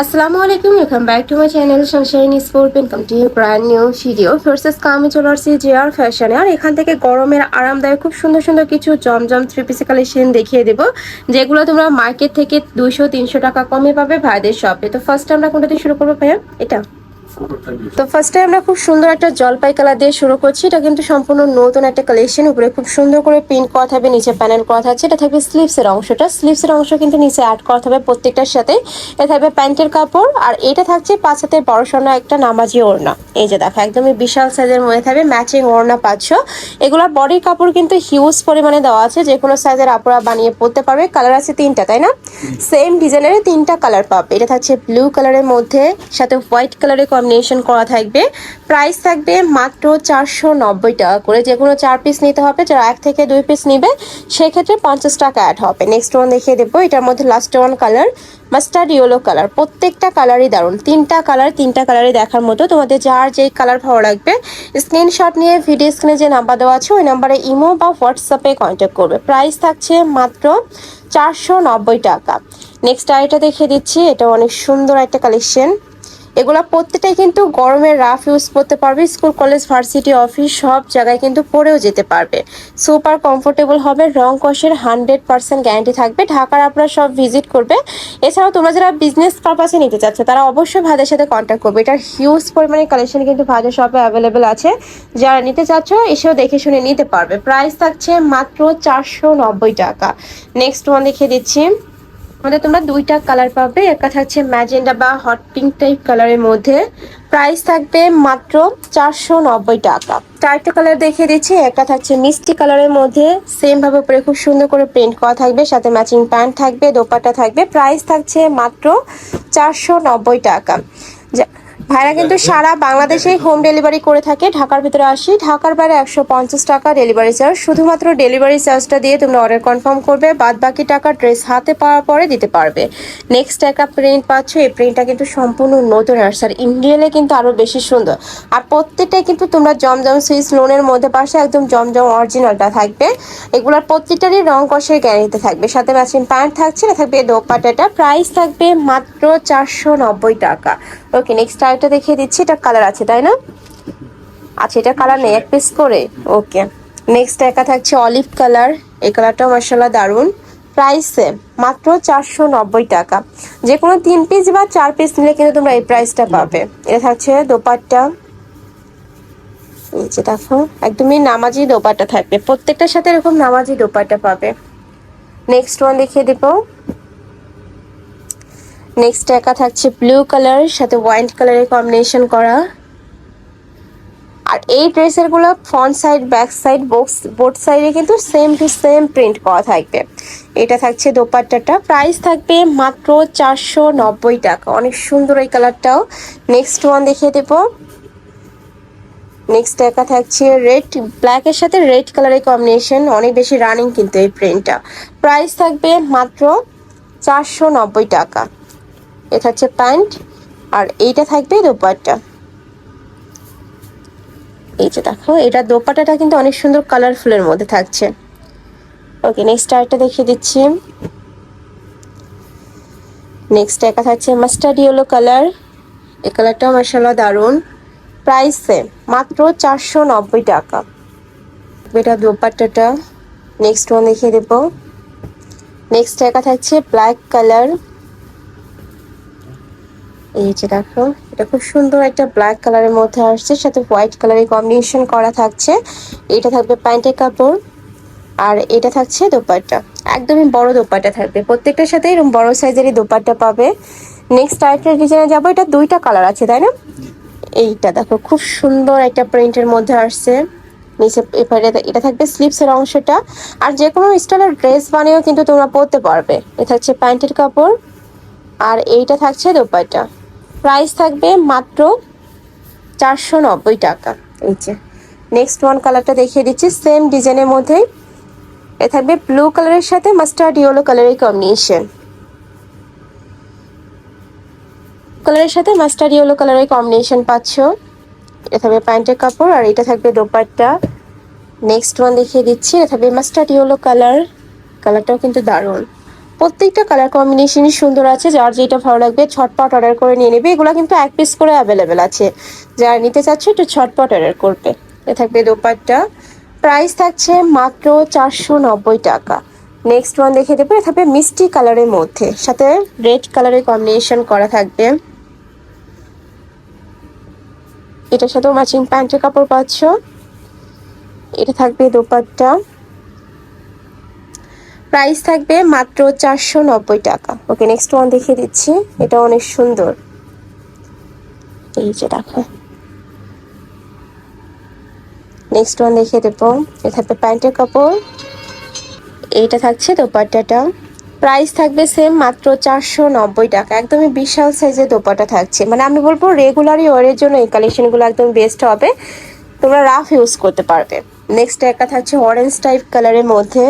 আসসালামু আলাইকুম, welcome back to my channel Sunshine sport. Welcome to brand new video versus কামি চলে আসছি জেআর ফ্যাশনে। আর এখান থেকে গরমের আরামদায়ক খুব সুন্দর সুন্দর কিছু জমজম থ্রি পিস কালেকশন দেখিয়ে দেবো, যেগুলো তোমরা মার্কেট থেকে 200-300 টাকা কমে পাবে ভাইদের শপে। তো ফার্স্ট আমরা কোনটা দিয়ে শুরু করবো ভাইয়া? এটা তো ফার্স্টে আমরা খুব সুন্দর একটা জলপাই কালার দিয়ে শুরু করছি। এটা কিন্তু সম্পূর্ণ নতুন একটা কালেকশন, উপরে খুব সুন্দর করে প্রিন্ট করা থাকবে, নিচে প্যানেল করা থাকছে। এটা থাকবে স্লিভসের অংশটা, স্লিভসের অংশ কিন্তু নিচে অ্যাড করা থাকবে প্রত্যেকটার সাথে। এটা থাকবে প্যান্টের কাপড়, আর এটা থাকছে 5 হাতের বড় সড়ো একটা নামাজি ওড়না। এই যে দেখো একদমই বিশাল সাইজের মধ্যে থাকবে ম্যাচিং ওড়না পাচ্ছ। এগুলোর বডির কাপড় কিন্তু হিউজ পরিমাণে দেওয়া আছে, যে কোনো সাইজের আপুরা বানিয়ে পরতে পারবে। কালার আছে 3টা, তাই না? সেম ডিজাইনের 3টা কালার পাবে। এটা থাকছে ব্লু কালারের মধ্যে, সাথে হোয়াইট কালারের কম্বিনেশন করা থাকবে। প্রাইস থাকবে মাত্র 490 টাকা করে। যে কোনো 4 পিস নিতে হবে, যারা 1 থেকে 2 পিস নিবে সেক্ষেত্রে 50 টাকা অ্যাড হবে। নেক্সট ওয়ান দেখিয়ে দেবো, এটার মধ্যে last one colour mustard yellow colour. প্রত্যেকটা কালারই দারুণ, 3টা কালারই দেখার মতো। তোমাদের যার যেই কালার ভালো লাগবে স্ক্রিনশট নিয়ে ভিডিও স্ক্রিনে যে নাম্বার দেওয়া আছে ওই নাম্বারে ইমো বা হোয়াটসঅ্যাপে কন্ট্যাক্ট করবে। প্রাইস থাকছে মাত্র 490 টাকা। নেক্সট আইটা দেখিয়ে দিচ্ছি, এটা অনেক সুন্দর একটা কালেকশন। এগুলা প্রত্যেকটাই কিন্তু গরমের রাফ ইউজ করতে পারবে, স্কুল কলেজ ভার্সিটি অফিস সব জায়গায় কিন্তু পরেও যেতে পারবে। সুপার কমফোর্টেবল হবে, রং কষের 100% গ্যারান্টি থাকবে। ঢাকার আপনারা সব ভিজিট করবে। এছাড়াও তোমরা যারা বিজনেস পারপাসে নিতে চাচ্ছ তারা অবশ্যই ভাইদের সাথে কন্ট্যাক্ট করবে। এটার হিউজ পরিমাণে কালেকশন কিন্তু ভাইদের শপে অ্যাভেলেবেল আছে, যারা নিতে চাচ্ছ এসেও দেখে শুনে নিতে পারবে। প্রাইস থাকছে মাত্র 490 টাকা। নেক্সট ওয়ান দেখিয়ে দিচ্ছি, আমাদের তোমরা 2টা কালার পাবে। একটা থাকছে ম্যাজেন্ডা বা হট পিঙ্ক টাইপ কালারের মধ্যে, প্রাইস থাকবে মাত্র 490 টাকা। 4টা কালার দেখিয়ে দিচ্ছি, একটা থাকছে মিষ্টি কালারের মধ্যে, সেম ভাবে উপরে খুব সুন্দর করে প্রিন্ট করা থাকবে, সাথে ম্যাচিং প্যান্ট থাকবে, দোপাট্টা থাকবে। প্রাইস থাকছে মাত্র 490 টাকা। ভাইরা কিন্তু সারা বাংলাদেশে হোম ডেলিভারি করে থাকে। ঢাকার ভিতরে 80, ঢাকার বাইরে 150 টাকা ডেলিভারি চার্জ। শুধুমাত্র ডেলিভারি চার্জটা দিয়ে তোমরা অর্ডার কনফার্ম করবে, বাদ বাকি টাকা ড্রেস হাতে পাওয়ার পরে দিতে পারবে। নেক্সট একটা প্রিন্ট পাচ্ছ, এই প্রিন্টটা কিন্তু সম্পূর্ণ নতুন আসছে, আর ইন্ডিয়ালে কিন্তু আরো বেশি সুন্দর। আর প্রত্যেকটাই কিন্তু তোমরা জমজম সুইস লোনের মধ্যে পাশে একদম জমজম অরিজিনালটা থাকবে। এগুলোর প্রত্যেকটারই রং কষের গ্যারান্টি থাকবে, সাথে ম্যাচিং প্যান্ট থাকছে, থাকবে দোপাট্টাটা। প্রাইস থাকবে মাত্র 490 টাকা। ওকে, নেক্সট আরেকটা দেখিয়ে দিচ্ছি, এটা কালার আছে তাই না? আচ্ছা, এটা কালার নেই, 1 পিস করে। ওকে, নেক্সট একা থাকছে অলিভ কালার। এই কালারটাও মাশাআল্লাহ দারুণ। প্রাইসে মাত্র 490 টাকা। যে কোনো 3 পিস বা 4 পিস নিলে কিন্তু তোমরা এই প্রাইসটা পাবে। এটা থাকছে দোপাট্টা, এই যে দেখো একদমই নামাজি দোপাট্টা থাকবে, প্রত্যেকটার সাথে এরকম নামাজি দোপাট্টা পাবে। নেক্সট ওয়ান দেখিয়ে দেবো, নেক্সট একা থাকছে ব্লু কালার, সাথে হোয়াইট কালারের কম্বিনেশন করা। আর এই ড্রেসের গুলো front side back side both সাইডে কিন্তু সেম টু সেম প্রিন্ট করা থাকবে। এটা থাকছে দোপাট্টাটা, প্রাইস থাকবে মাত্র 490 টাকা। অনেক সুন্দর এই কালারটাও। নেক্সট ওয়ান দেখিয়ে দেবো, নেক্সট একা থাকছে রেড ব্ল্যাকের সাথে রেড কালারের কম্বিনেশন, অনেক বেশি রানিং কিন্তু এই প্রিন্টটা। প্রাইস থাকবে মাত্র 490 টাকা। এটা হচ্ছে প্যান্ট, আর এইটা থাকবে দোপাট্টা। এই যে দেখো, এটা দোপাট্টাটা কিন্তু অনেক সুন্দর কালারফুলের মধ্যে থাকছে। ওকে, নেক্সট আরেকটা দেখিয়ে দিচ্ছি। নেক্সট একা থাকছে মাস্টার্ড ইয়েলো কালার। এই কালারটাও মাশাআল্লাহ দারুণ। প্রাইসে মাত্র 490 টাকা। এটা দোপাট্টাটা। নেক্সট ওয়ান দেখিয়ে দেবো, নেক্সট একা থাকছে ব্ল্যাক কালার। এই যে দেখো, এটা খুব সুন্দর একটা ব্ল্যাক কালারের মধ্যে আসছে, সাথে হোয়াইট কালারের কম্বিনেশন করা থাকছে। এটা থাকবে প্যান্টের কাপড়, আর এটা থাকছে দোপাট্টা। একদমই বড় দোপাট্টা থাকবে, প্রত্যেকটার সাথে এরকম বড় সাইজেরই দোপাট্টা পাবে। নেক্সট আরেকটা ডিজাইনে যাবো, এটা 2টা কালার আছে তাই না? এইটা দেখো খুব সুন্দর একটা প্রিন্টের মধ্যে আসছে। নিচে এটা থাকবে স্লিভসের অংশটা। আর যে কোনো স্টাইলের ড্রেস বানিয়েও কিন্তু তোমরা পরতে পারবে। এটা থাকছে প্যান্টের কাপড়, আর এইটা থাকছে দোপাট্টা। প্রাইস থাকবে মাত্র 490 টাকা। এই যে নেক্সট ওয়ান কালারটা দেখিয়ে দিচ্ছি, সেম ডিজাইনের মধ্যেই। এ থাকবে ব্লু কালারের সাথে মাস্টার্ড ইয়েলো কালারের কম্বিনেশন, কালারের সাথে মাস্টার্ড ইয়েলো কালারের কম্বিনেশন পাচ্ছ। এটা থাকবে প্যান্টের কাপড়, আর এটা থাকবে দোপাট্টা। নেক্সট ওয়ান দেখিয়ে দিচ্ছি, এটা থাকবে মাস্টার্ড ইয়েলো কালার। কালারটাও কিন্তু দারুণ। প্রত্যেকটা কালার কম্বিনেশনই সুন্দর আছে, যার যেটা ভালো লাগবে ছটপট অর্ডার করে নিয়ে নেবে। এগুলো কিন্তু এক পিস করে অ্যাভেলেবেল আছে, যারা নিতে চাচ্ছে একটু ছটপট অর্ডার করবে। এ থাকবে দোপাট্টা, প্রাইস থাকছে মাত্র 490 টাকা। নেক্সট ওয়ান দেখে দেবো, এ থাকবে মিষ্টি কালারের মধ্যে, সাথে রেড কালারের কম্বিনেশন করা থাকবে। এটার সাথেও ম্যাচিং প্যান্টের কাপড় পাচ্ছ। এটা থাকবে দোপাট্টা, প্রাইস থাকবে মাত্র 490 টাকা। ওকে, নেক্সট ওয়ান দেখিয়ে দিচ্ছি, এটা অনেক সুন্দর। এই যে দেখো, নেক্সট ওয়ান দেখিয়ে দেবো, এটা থাকবে প্যান্টের কাপড়, এইটা থাকছে দোপাট্টাটা, প্রাইস থাকবে সেম মাত্র 490 টাকা। একদমই বিশাল সাইজের দোপাট্টা থাকছে, মানে আমি বলবো রেগুলারই ওয়ারের জন্য এই কালেকশনগুলো একদম বেস্ট হবে, তোমরা রাফ ইউজ করতে পারবে। নেক্সট একটা থাকছে অরেঞ্জ টাইপ কালারের মধ্যে,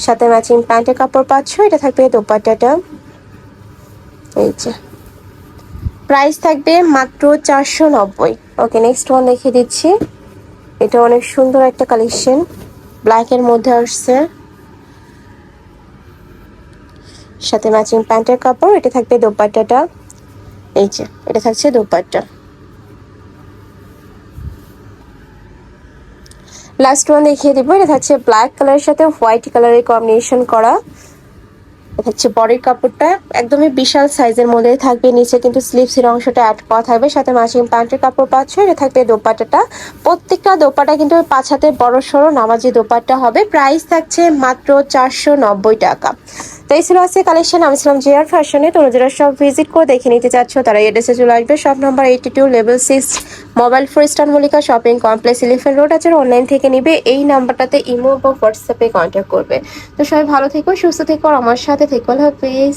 সাথে ম্যাচিং প্যান্টের কাপড় পাচ্ছ। এটা থাকবে দোপাট্টাটা, এই যে প্রাইস থাকবে মাত্র 490। ওকে, নেক্সট ওয়ান দেখিয়ে দিচ্ছি, এটা অনেক সুন্দর একটা কালেকশন, ব্ল্যাকের মধ্যে আসছে, সাথে ম্যাচিং প্যান্টের কাপড়। এটা থাকবে দোপাট্টাটা, এই যে এটা থাকছে দোপাট্টা। লাস্ট ওয়ান দেখিয়ে দিব, এটা থাকছে ব্ল্যাক কালারের সাথে হোয়াইট কালারের কম্বিনেশন করা। এটা হচ্ছে বডির কাপড়টা, একদমই বিশাল সাইজের মধ্যে থাকবে, নিচে কিন্তু স্লিভসের অংশটা অ্যাড করা থাকবে, সাথে ম্যাচিং প্যান্টের কাপড় পাচ্ছ। এটা থাকবে দোপাট্টাটা, প্রত্যেকটা দোপাট্টা কিন্তু 5 হাতে বড় সড়ো নামাজি দোপাট্টা হবে। প্রাইস থাকছে মাত্র 490 টাকা। তো এই ছিল আজকে কালেকশন। আমি ছিলাম জেআর ফ্যাশনে। তোমরা যারা সব ভিজিট করে দেখে নিতে চাচ্ছ তারা এড্রেসে চলে আসবে, shop number 82 level 6 mobile four star Mallika shopping complex, elephant road আছে। অনলাইন থেকে নিবে, এই নাম্বারটাতে ইমো বা হোয়াটসঅ্যাপে কন্ট্যাক্ট করবে। তো সবাই ভালো থেকো, সুস্থ থেকো, আর আমার সাথে থেকো। আল্লাহ হাফেজ।